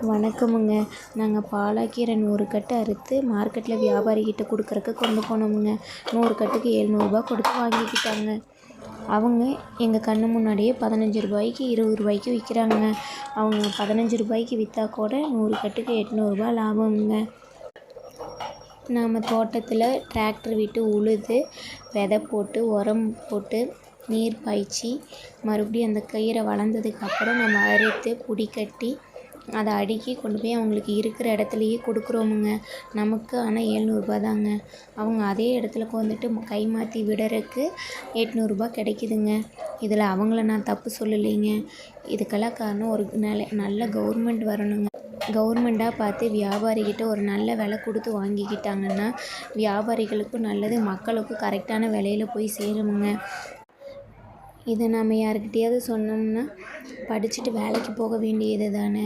வணக்கமுங்க. நாங்கள் பாலாக்கீரை 100 கட்டு அறுத்து மார்க்கெட்டில் வியாபாரிகிட்ட கொடுக்குறக்கு கொண்டு போனோமுங்க. 100 கட்டுக்கு ரூ. 700 கொடுத்து வாங்கிக்கிட்டாங்க. அவங்க எங்கள் கண்ணு முன்னாடியே ரூ. 15 ரூ. 20 விற்கிறாங்க. அவங்க ரூ. 15 விற்றா கூட 100 கட்டுக்கு ரூ. 800 லாபமுங்க. நாம் தோட்டத்தில் டிராக்டர் விட்டு உழுது விதை போட்டு உரம் போட்டு நீர் பாய்ச்சி மறுபடியும் அந்த கீரை வளர்ந்ததுக்கப்புறம் நம்ம அறுத்து புடி கட்டி அதை அடுக்கி கொண்டு போய் அவங்களுக்கு இருக்கிற இடத்துலையே கொடுக்குறோமுங்க. நமக்கு ஆனால் ரூ. 700 தாங்க. அவங்க அதே இடத்துல வந்துட்டு கை மாற்றி விடுறதுக்கு ரூ. 800 கிடைக்குதுங்க. இதில் அவங்கள நான் தப்பு சொல்லலைங்க. இதுக்கெல்லாம் காரணம் ஒரு நல்ல கவர்மெண்ட் வரணுங்க. கவர்மெண்ட்டாக பார்த்து வியாபாரிகிட்ட ஒரு நல்ல விலை கொடுத்து வாங்கிக்கிட்டாங்கன்னா வியாபாரிகளுக்கும் நல்லது, மக்களுக்கும் கரெக்டான விலையில் போய் சேருமுங்க. இதை நாம் யாருக்கிட்டையாவது சொன்னோம்னா படிச்சுட்டு வேலைக்கு போக வேண்டியது தானே,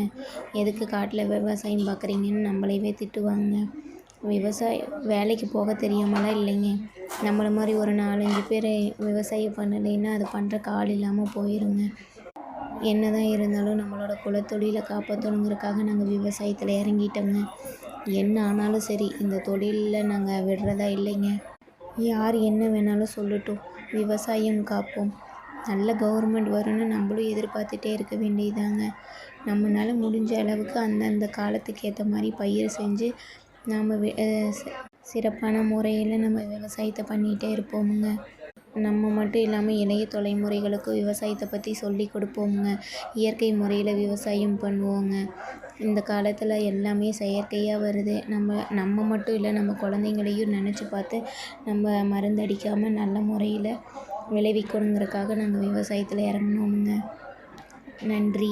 எதுக்கு காட்டில் விவசாயம் பார்க்குறீங்கன்னு நம்மளையவே திட்டுவாங்க. வேலைக்கு போக தெரியாமலாம் இல்லைங்க. நம்மளை மாதிரி ஒரு 4-5 பேர் விவசாயம் பண்ணலைன்னா அது பண்ணுறக்கு ஆள் இல்லாமல் போயிடுங்க. என்ன தான் இருந்தாலும் நம்மளோட குலத்தொழிலை காப்பாற்றணுங்கிறதுக்காக நாங்கள் விவசாயத்தில் இறங்கிட்டோங்க. என்ன ஆனாலும் சரி, இந்த தொழிலில் நாங்கள் விடுறதா இல்லைங்க. யார் என்ன வேணாலும் சொல்லட்டும், விவசாயம் காப்போம். நல்ல கவர்மெண்ட் வரும்னு நம்மளும் எதிர்பார்த்துட்டே இருக்க வேண்டியதாங்க. நம்மளால முடிஞ்ச அளவுக்கு அந்தந்த காலத்துக்கு ஏற்ற மாதிரி பயிர் செஞ்சு நாம் சிறப்பான முறையில் நம்ம விவசாயத்தை பண்ணிகிட்டே இருப்போமுங்க. நம்ம மட்டும் இல்லாமல் இளைய தலைமுறைகளுக்கும் விவசாயத்தை பற்றி சொல்லி கொடுப்போமுங்க. இயற்கை முறையில் விவசாயம் பண்ணுவோங்க. இந்த காலத்தில் எல்லாமே செயற்கையாக வருது. நம்ம மட்டும் இல்லை, நம்ம குழந்தைங்களையும் நினச்சி பார்த்து நம்ம மருந்தடிக்காமல் நல்ல முறையில் விளைவிக்கணுங்கிறதுக்காக நாங்கள் விவசாயத்தில் இறங்கினோமுங்க. நன்றி.